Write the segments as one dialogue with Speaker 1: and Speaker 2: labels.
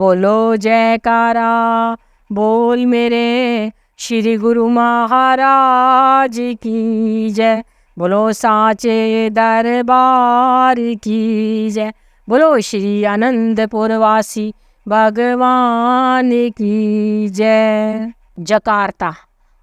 Speaker 1: बोलो जयकारा, बोल मेरे श्री गुरु महाराज की जय। बोलो साचे दरबार की जय। बोलो श्री आनंदपुर वासी भगवान की जय। जकार्ता।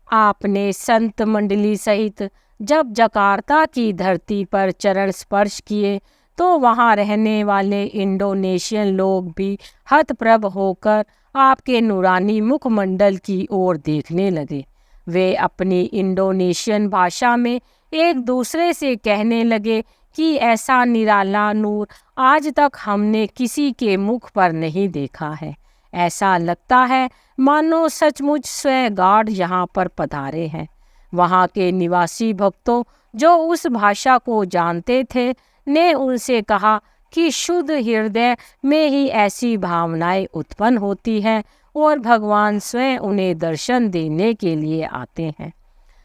Speaker 1: आपने संत मंडली सहित जब जकार्ता की धरती पर चरण स्पर्श किए तो वहाँ रहने वाले इंडोनेशियन लोग भी हतप्रभ होकर आपके नूरानी मुखमंडल की ओर देखने लगे। वे अपनी इंडोनेशियन भाषा में एक दूसरे से कहने लगे कि ऐसा निराला नूर आज तक हमने किसी के मुख पर नहीं देखा है। ऐसा लगता है मानो सचमुच स्वयं गॉड यहाँ पर पधारे हैं। वहाँ के निवासी भक्तों जो उस भाषा को जानते थे ने उनसे कहा कि शुद्ध हृदय में ही ऐसी भावनाएं उत्पन्न होती हैं और भगवान स्वयं उन्हें दर्शन देने के लिए आते हैं।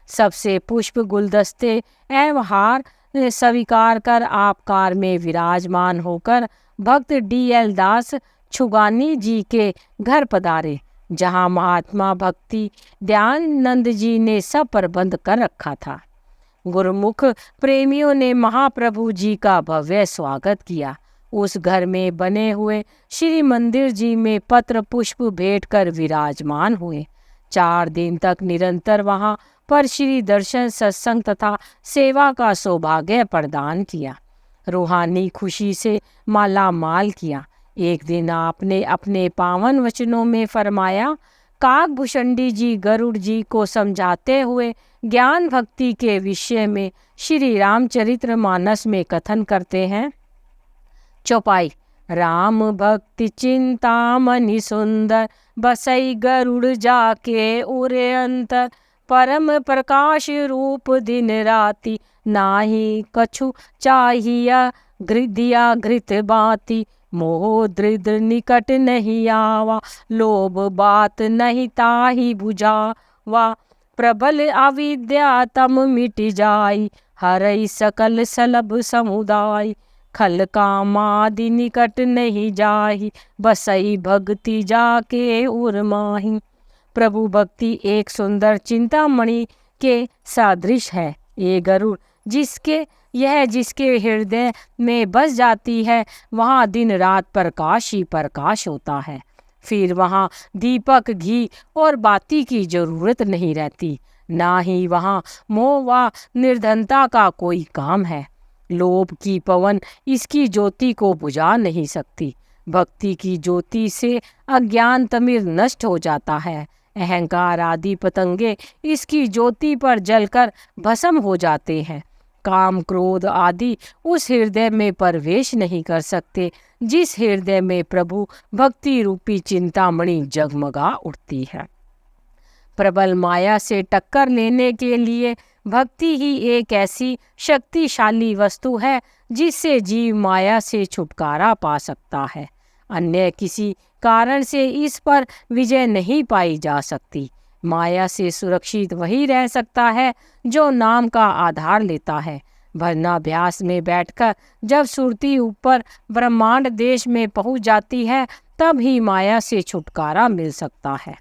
Speaker 1: सबसे पुष्प गुलदस्ते एवं हार स्वीकार कर आप कार में विराजमान होकर भक्त DL दास छुगानी जी के घर पधारे, जहां महात्मा भक्ति दयानंद जी ने सब प्रबंध कर रखा था। गुरुमुख प्रेमियों ने महाप्रभु जी का भव्य स्वागत किया। उस घर में बने हुए श्री मंदिर जी में पत्र पुष्प भेंट कर विराजमान हुए। 4 दिन तक निरंतर वहां पर श्री दर्शन सत्संग तथा सेवा का सौभाग्य प्रदान किया, रूहानी खुशी से माला माल किया। एक दिन आपने अपने पावन वचनों में फरमाया, काकभूषणी जी गरुड़ जी को समझाते हुए ज्ञान भक्ति के विषय में श्री रामचरित्र मानस में कथन करते हैं। चौपाई। राम भक्ति चिंतामणि सुंदर, बसई गरुड़ जाके उरे अंतर। परम प्रकाश रूप दिन राति, नाही कछु चाहिया दिया घृत बाती। मोह दृढ़ निकट नहीं आवा, लोभ बात नहीं ताही बुझावा। प्रबल अविद्या तम मिट जाई, हरई सकल सलभ समुदाय। खल कामादि निकट नहीं जाही, बसई भक्ति जाके उर्माही। प्रभु भक्ति एक सुंदर चिंतामणि के सादृश है। ये गरुड़ जिसके हृदय में बस जाती है, वहाँ दिन रात प्रकाश ही प्रकाश होता है। फिर वहाँ दीपक, घी और बाती की जरूरत नहीं रहती, ना ही वहाँ मोह व निर्धनता का कोई काम है। लोभ की पवन इसकी ज्योति को बुझा नहीं सकती। भक्ति की ज्योति से अज्ञान तिमिर नष्ट हो जाता है। अहंकार आदि पतंगे इसकी ज्योति पर जलकर भस्म हो जाते हैं। काम क्रोध आदि उस हृदय में प्रवेश नहीं कर सकते जिस हृदय में प्रभु भक्ति रूपी चिंतामणि जगमगा उठती है। प्रबल माया से टक्कर लेने के लिए भक्ति ही एक ऐसी शक्तिशाली वस्तु है जिससे जीव माया से छुटकारा पा सकता है। अन्य किसी कारण से इस पर विजय नहीं पाई जा सकती। माया से सुरक्षित वही रह सकता है जो नाम का आधार लेता है। भजनाभ्यास में बैठकर जब सुरती ऊपर ब्रह्मांड देश में पहुंच जाती है, तब ही माया से छुटकारा मिल सकता है।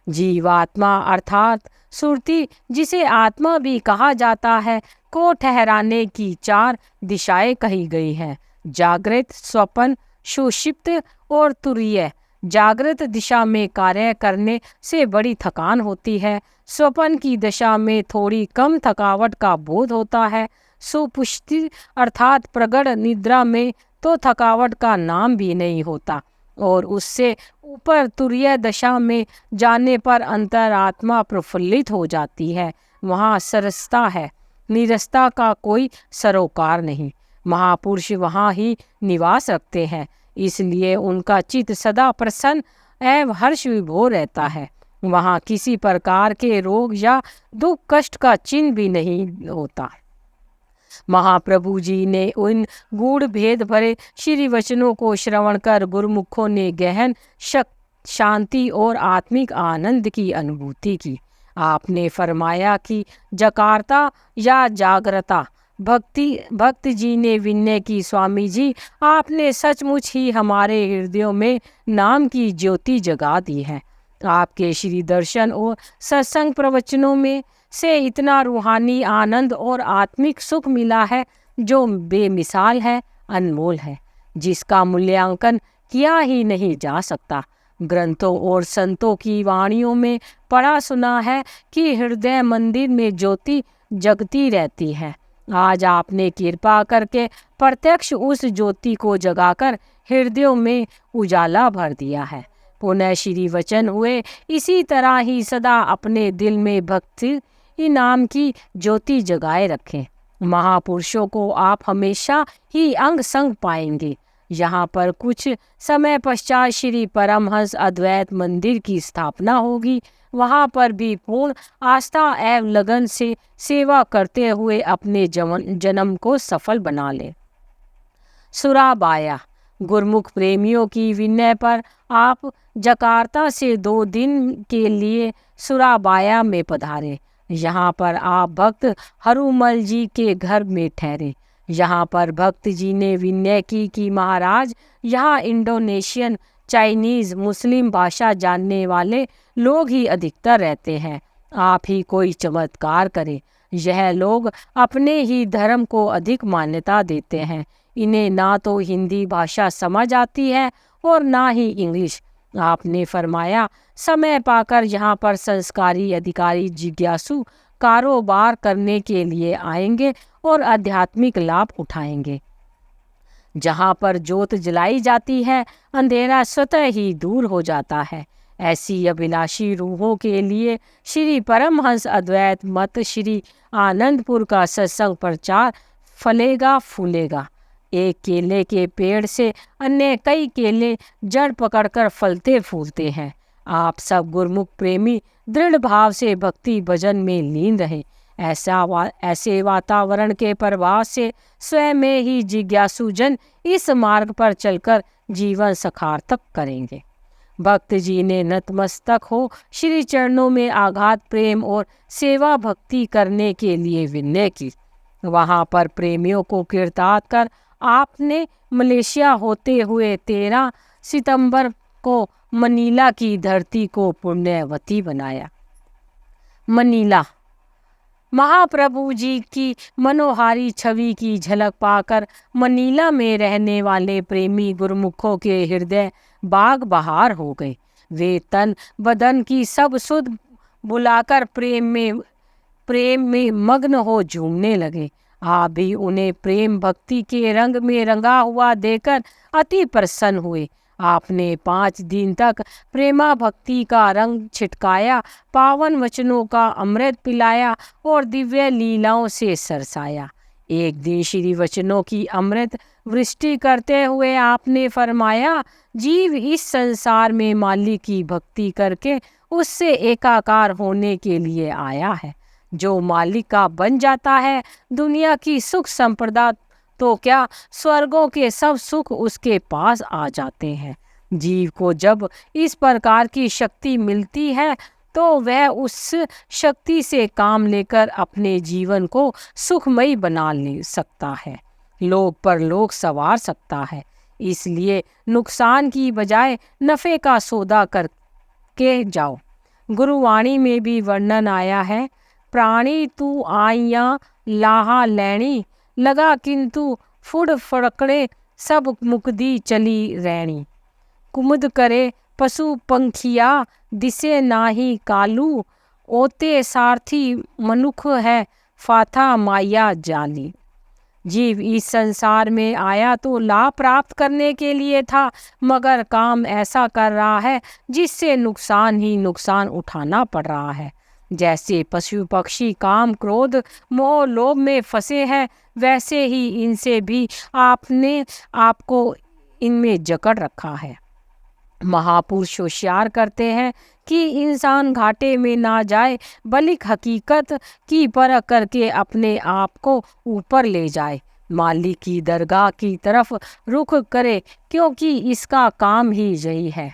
Speaker 1: जीवात्मा अर्थात सुरती, जिसे आत्मा भी कहा जाता है, को ठहराने की 4 दिशाएं कही गई हैं: जागृत, स्वप्न, सुषुप्त और तुरीय। जागृत दिशा में कार्य करने से बड़ी थकान होती है। स्वप्न की दशा में थोड़ी कम थकावट का बोध होता है। सुपुष्टि अर्थात प्रगढ़ निद्रा में तो थकावट का नाम भी नहीं होता, और उससे ऊपर तुरीय दशा में जाने पर अंतरात्मा प्रफुल्लित हो जाती है। वहाँ सरसता है, नीरसता का कोई सरोकार नहीं। महापुरुष वहाँ ही निवास रखते हैं, इसलिए उनका चित्त सदा प्रसन्न एवं हर्ष विभोर रहता है। वहाँ किसी प्रकार के रोग या दुख कष्ट का चिन्ह भी नहीं होता। महाप्रभु जी ने उन गूढ़ भेद भरे श्री वचनों को श्रवण कर गुरुमुखों ने गहन शांति और आत्मिक आनंद की अनुभूति की। आपने फरमाया कि जकार्ता या जागरता भक्त जी ने विनय की, स्वामी जी आपने सचमुच ही हमारे हृदयों में नाम की ज्योति जगा दी है। आपके श्री दर्शन और सत्संग प्रवचनों में से इतना रूहानी आनंद और आत्मिक सुख मिला है जो बेमिसाल है, अनमोल है, जिसका मूल्यांकन किया ही नहीं जा सकता। ग्रंथों और संतों की वाणियों में पढ़ा सुना है कि हृदय मंदिर में ज्योति जगती रहती है। आज आपने कृपा करके प्रत्यक्ष उस ज्योति को जगाकर हृदयों में उजाला भर दिया है। पुनः श्री वचन हुए, इसी तरह ही सदा अपने दिल में भक्ति नाम की ज्योति जगाए रखें। महापुरुषों को आप हमेशा ही अंग संग पाएंगे। यहाँ पर कुछ समय पश्चात श्री परमहंस अद्वैत मंदिर की स्थापना होगी। वहाँ पर भी पूर्ण आस्था एवं लगन से सेवा करते हुए अपने जन्म को सफल बना ले। सुराबाया गुरमुख प्रेमियों की विनय पर आप जकार्ता से 2 दिन के लिए सुराबाया में पधारे। यहाँ पर आप भक्त हरुमल जी के घर में ठहरे। यहाँ पर भक्त जी ने विनय की कि महाराज, यहाँ इंडोनेशियन, चाइनीज, मुस्लिम भाषा जानने वाले लोग ही अधिकतर रहते हैं। आप ही कोई चमत्कार करें। यह लोग अपने ही धर्म को अधिक मान्यता देते हैं। इन्हें ना तो हिंदी भाषा समझ आती है और ना ही इंग्लिश। आपने फरमाया, समय पाकर यहाँ पर संस्कारी अधिकारी जिज्ञासु कारोबार करने के लिए आएंगे और आध्यात्मिक लाभ उठाएंगे। जहाँ पर ज्योत जलाई जाती है, अंधेरा स्वतः ही दूर हो जाता है। ऐसी अभिलाषी रूहों के लिए श्री परमहंस अद्वैत मत श्री आनंदपुर का सत्संग प्रचार फलेगा फूलेगा। एक केले के पेड़ से अन्य कई केले जड़ पकड़कर फलते फूलते हैं। आप सब गुरमुख प्रेमी दृढ़ भाव से भक्ति भजन में लीन रहे। ऐसे वातावरण के प्रभाव से स्वयं में ही जिज्ञासु जन इस मार्ग पर चलकर जीवन सार्थक करेंगे। भक्त जी ने नतमस्तक हो श्री चरणों में आघात प्रेम और सेवा भक्ति करने के लिए विनय की। वहाँ पर प्रेमियों को कृतार्थ कर आपने मलेशिया होते हुए 13 सितंबर को मनीला की धरती को पुण्यवती बनाया। मनीला महाप्रभु जी की मनोहारी छवि की झलक पाकर मनीला में रहने वाले प्रेमी गुरमुखों के हृदय बाग बहार हो गए। वे तन बदन की सब सुध बुलाकर प्रेम में मग्न हो झूमने लगे। आप भी उन्हें प्रेम भक्ति के रंग में रंगा हुआ देखकर अति प्रसन्न हुए। आपने 5 दिन तक प्रेमा भक्ति का रंग छिटकाया, पावन वचनों का अमृत पिलाया और दिव्य लीलाओं से सरसाया। एक दिन श्री वचनों की अमृत वृष्टि करते हुए आपने फरमाया, जीव इस संसार में मालिक की भक्ति करके उससे एकाकार होने के लिए आया है। जो मालिक का बन जाता है, दुनिया की सुख संपदा तो क्या, स्वर्गों के सब सुख उसके पास आ जाते हैं। जीव को जब इस प्रकार की शक्ति मिलती है तो वह उस शक्ति से काम लेकर अपने जीवन को सुखमयी बना ले सकता है, लोक पर लोक सवार सकता है। इसलिए नुकसान की बजाय नफ़े का सौदा करके जाओ। गुरुवाणी में भी वर्णन आया है, प्राणी तू आइयाँ लाहा लैणी, लगा किंतु फुड़ फड़कड़े सब मुकदी चली रैणी। कुमुद करे पशु पंखिया, दिसे नाही कालू, ओते सारथी मनुख है, फाथा माया जाली। जीव इस संसार में आया तो लाभ प्राप्त करने के लिए था, मगर काम ऐसा कर रहा है जिससे नुकसान ही नुकसान उठाना पड़ रहा है। जैसे पशु पक्षी काम क्रोध मोह लोभ में फंसे हैं, वैसे ही इनसे भी आपने आपको इनमें जकड़ रखा है। महापुरुष होशियार करते हैं कि इंसान घाटे में ना जाए, बल्कि हकीकत की परख करके अपने आप को ऊपर ले जाए, मालिक की दरगाह की तरफ रुख करे, क्योंकि इसका काम ही यही है।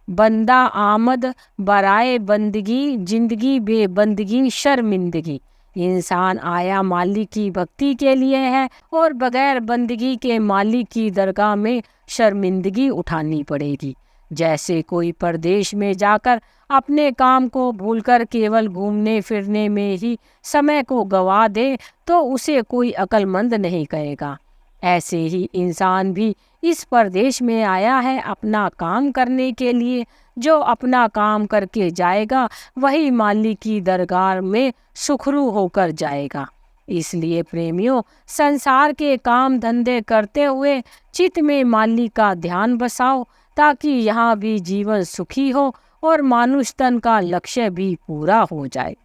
Speaker 1: बंदा आमद बराए बंदगी, जिंदगी बेबंदगी शर्मिंदगी। इंसान आया मालिक की भक्ति के लिए है और बगैर बंदगी के मालिक की दरगाह में शर्मिंदगी उठानी पड़ेगी। जैसे कोई परदेश में जाकर अपने काम को भूलकर केवल घूमने फिरने में ही समय को गवा दे तो उसे कोई अक्लमंद नहीं कहेगा। ऐसे ही इंसान भी इस परदेश में आया है अपना काम करने के लिए। जो अपना काम करके जाएगा वही मालिक की दरगाह में सुखरू होकर जाएगा। इसलिए प्रेमियों, संसार के काम धंधे करते हुए चित्त में मालिक का ध्यान बसाओ ताकि यहाँ भी जीवन सुखी हो और मानुष तन का लक्ष्य भी पूरा हो जाए।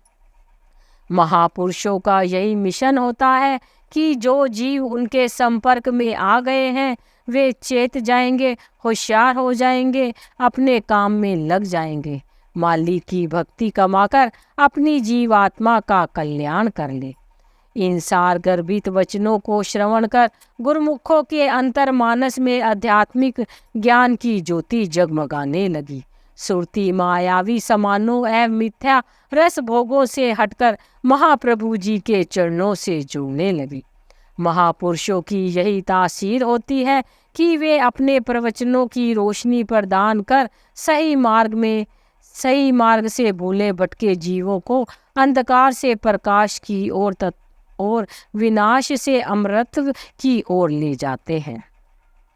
Speaker 1: महापुरुषों का यही मिशन होता है कि जो जीव उनके संपर्क में आ गए हैं वे चेत जाएंगे, होशियार हो जाएंगे, अपने काम में लग जाएंगे, मालिक की भक्ति कमाकर अपनी जीवात्मा का कल्याण कर ले। इन सार गर्भित वचनों को श्रवण कर गुरुमुखों के अंतर्मानस में आध्यात्मिक ज्ञान की ज्योति जगमगाने लगी। सुरती मायावी समानों एवं मिथ्या रस भोगों से हटकर महाप्रभु जी के चरणों से जुड़ने लगी। महापुरुषों की यही तासीर होती है कि वे अपने प्रवचनों की रोशनी प्रदान कर सही मार्ग से भूले भटके जीवों को अंधकार से प्रकाश की ओर और विनाश से अमृत की ओर ले जाते हैं।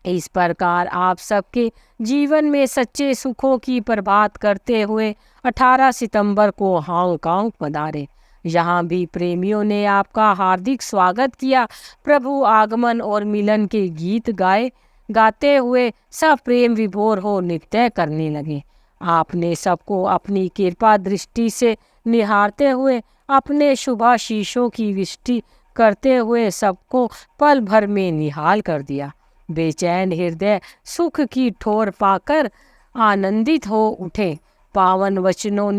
Speaker 1: इस प्रकार आप सबके जीवन में सच्चे सुखों की प्रभात करते हुए 18 सितंबर को हांगकांग पधारे। यहाँ भी प्रेमियों ने आपका हार्दिक स्वागत किया। प्रभु आगमन और मिलन के गीत गाते हुए सब प्रेम विभोर हो नृत्य करने लगे। आपने सबको अपनी कृपा दृष्टि से निहारते हुए अपने शुभाशीषों की वृष्टि करते हुए सबको पल भर में निहाल कर दिया। बेचैन हृदय सुख की ठोर पाकर आनंदित हो उठे। पावन वचनों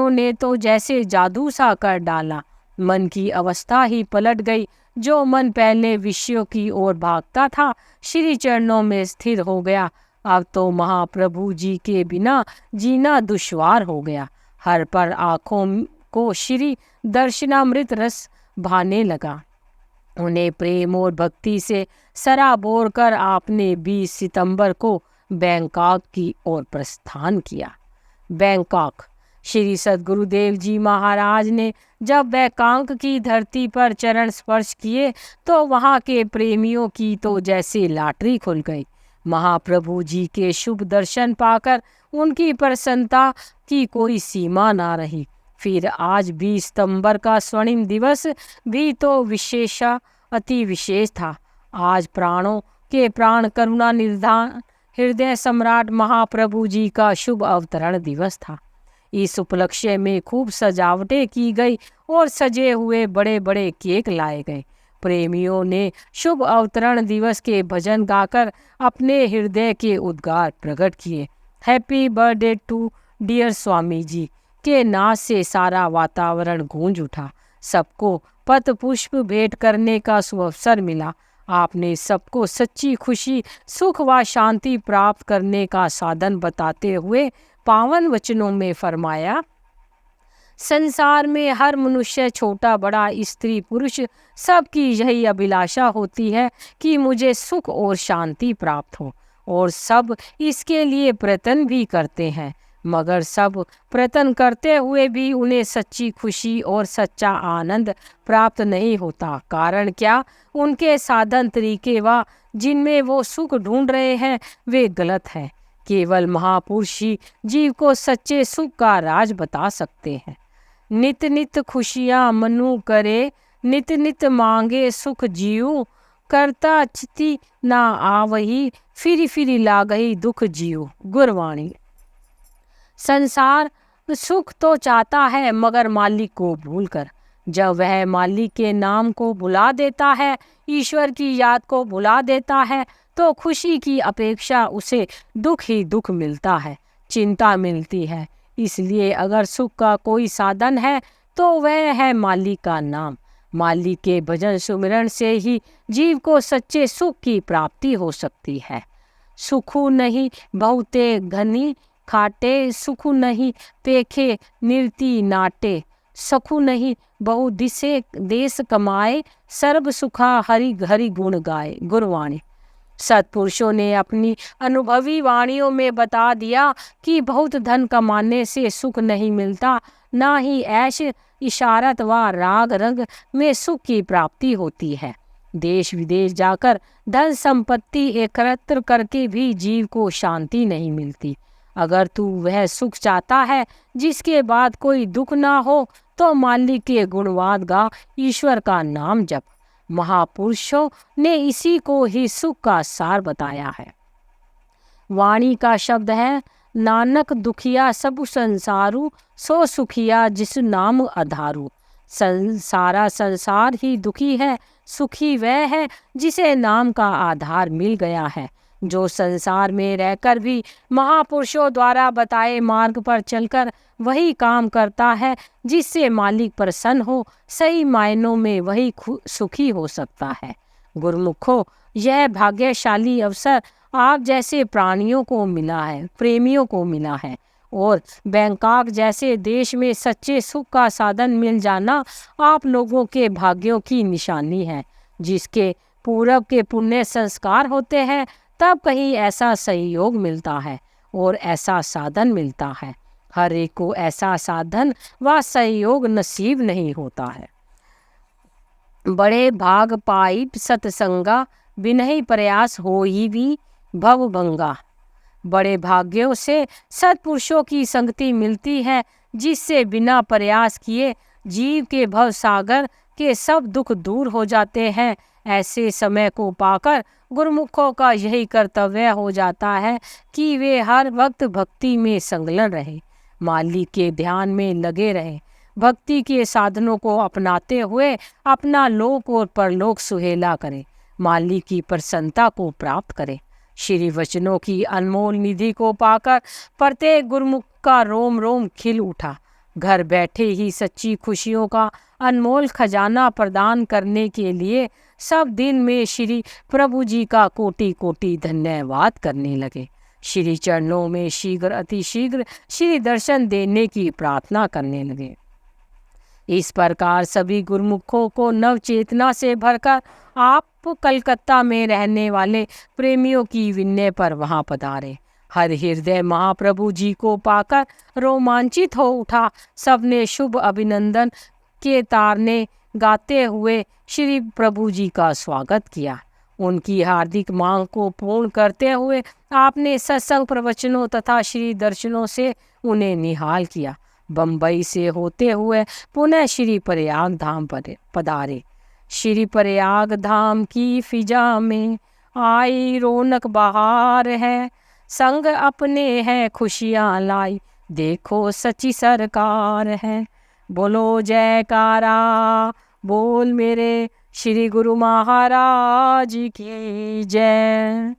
Speaker 1: ने तो जैसे जादू सा कर डाला। मन की अवस्था ही पलट गई। जो मन पहले विषयों की ओर भागता था श्री चरणों में स्थिर हो गया। अब तो महाप्रभु जी के बिना जीना दुश्वार हो गया। हर पर आँखों को श्री दर्शनामृत रस भाने लगा। उन्हें प्रेम और भक्ति से सराबोर कर आपने 20 सितंबर को बैंकॉक की ओर प्रस्थान किया। बैंकॉक। श्री सद्गुरुदेव जी महाराज ने जब बैंकॉक की धरती पर चरण स्पर्श किए तो वहाँ के प्रेमियों की तो जैसे लॉटरी खुल गई। महाप्रभु जी के शुभ दर्शन पाकर उनकी प्रसन्नता की कोई सीमा ना रही। फिर आज 20 सितंबर का स्वर्णिम दिवस भी तो अति विशेष था। आज प्राणों के प्राण करुणा निधान हृदय सम्राट महाप्रभु जी का शुभ अवतरण दिवस था। इस उपलक्ष्य में खूब सजावटें की गई और सजे हुए बड़े बड़े केक लाए गए। प्रेमियों ने शुभ अवतरण दिवस के भजन गाकर अपने हृदय के उद्गार प्रकट किए। Happy birthday to dear Swami ji के नाद से सारा वातावरण गूंज उठा। सबको पत्र पुष्प भेंट करने का सुअवसर मिला। आपने सबको सच्ची खुशी, सुख व शांति प्राप्त करने का साधन बताते हुए पावन वचनों में फरमाया, संसार में हर मनुष्य छोटा बड़ा स्त्री पुरुष सबकी यही अभिलाषा होती है कि मुझे सुख और शांति प्राप्त हो, और सब इसके लिए प्रयत्न भी करते हैं। मगर सब प्रयत्न करते हुए भी उन्हें सच्ची खुशी और सच्चा आनंद प्राप्त नहीं होता। कारण क्या? उनके साधन तरीके व जिनमें वो सुख ढूंढ रहे हैं वे गलत हैं। केवल महापुरुष ही जीव को सच्चे सुख का राज बता सकते हैं। नित नित खुशियाँ मनु करे, नित नित मांगे सुख जीव, करता चिति ना आवही, फिरी फिरी लागही दुख जीव। गुरवाणी। संसार सुख तो चाहता है मगर मालिक को भूलकर। जब वह मालिक के नाम को भुला देता है, ईश्वर की याद को भुला देता है, तो खुशी की अपेक्षा उसे दुख ही दुख मिलता है, चिंता मिलती है। इसलिए अगर सुख का कोई साधन है तो वह है मालिक का नाम। मालिक के भजन सुमिरन से ही जीव को सच्चे सुख की प्राप्ति हो सकती है। सुखु नहीं बहुते घनी खाटे, सुखु नहीं पेखे निर्ति नाटे, सखु नहीं बहु दिसे देश कमाए, सर्व सुखा हरि हरि गुण गाए। गुरुवाणी। सत्पुरुषों ने अपनी अनुभवी वाणियों में बता दिया कि बहुत धन कमाने से सुख नहीं मिलता, ना ही ऐश इशारत व राग रंग में सुख की प्राप्ति होती है। देश विदेश जाकर धन संपत्ति एकत्र करके भी जीव को शांति नहीं मिलती। अगर तू वह सुख चाहता है जिसके बाद कोई दुख ना हो, तो मालिक के गुणवाद गा, ईश्वर का नाम जप। महापुरुषों ने इसी को ही सुख का सार बताया है। वाणी का शब्द है, नानक दुखिया सब संसारू, सो सुखिया जिस नाम आधारू। सारा संसार ही दुखी है, सुखी वह है जिसे नाम का आधार मिल गया है। जो संसार में रहकर भी महापुरुषों द्वारा बताए मार्ग पर चलकर वही काम करता है जिससे मालिक प्रसन्न हो, सही मायनों में वही सुखी हो सकता है। गुरुमुखों, यह भाग्यशाली अवसर आप जैसे प्राणियों को मिला है, प्रेमियों को मिला है। और बैंकॉक जैसे देश में सच्चे सुख का साधन मिल जाना आप लोगों के भाग्यों की निशानी है। जिसके पूरब के पुण्य संस्कार होते हैं, तब कहीं ऐसा सहयोग मिलता है और ऐसा साधन मिलता है। हर एक को ऐसा साधन व सहयोग नसीब नहीं होता है। बड़े भाग पाई सत्संगा, बिनहि प्रयास हो ही भी भव भंगा। बड़े भाग्यों से सत्पुरुषों की संगति मिलती है, जिससे बिना प्रयास किए जीव के भव सागर के सब दुख दूर हो जाते हैं। ऐसे समय को पाकर गुरुमुखों का यही कर्तव्य हो जाता है कि वे हर वक्त भक्ति में संलग्न रहे, मालिक के ध्यान में लगे रहे, भक्ति के साधनों को अपनाते हुए अपना लोक और परलोक सुहेला करें, मालिक की प्रसन्नता को प्राप्त करें। श्री वचनों की अनमोल निधि को पाकर प्रत्येक गुरुमुख का रोम रोम खिल उठा। घर बैठे ही सच्ची खुशियों का अनमोल खजाना प्रदान करने के लिए सब दिन में श्री प्रभु जी का कोटि कोटि धन्यवाद करने लगे। श्री चरणों में शीघ्र अतिशीघ्र श्री दर्शन देने की प्रार्थना करने लगे। इस प्रकार सभी गुरुमुखों को नव चेतना से भरकर आप कलकत्ता में रहने वाले प्रेमियों की विनय पर वहां पधारे। हर हृदय महाप्रभु जी को पाकर रोमांचित हो उठा। सबने शुभ अभिनंदन के तारने गाते हुए श्री प्रभु जी का स्वागत किया। उनकी हार्दिक मांग को पूर्ण करते हुए आपने सत्संग प्रवचनों तथा श्री दर्शनों से उन्हें निहाल किया। बम्बई से होते हुए पुनः श्री प्रयाग धाम पर पधारे। श्री प्रयाग धाम की फिजा में आई रौनक बहार है, संग अपने हैं खुशियाँ लाई, देखो सच्ची सरकार है। बोलो जयकारा, बोल मेरे श्री गुरु महाराज की जय।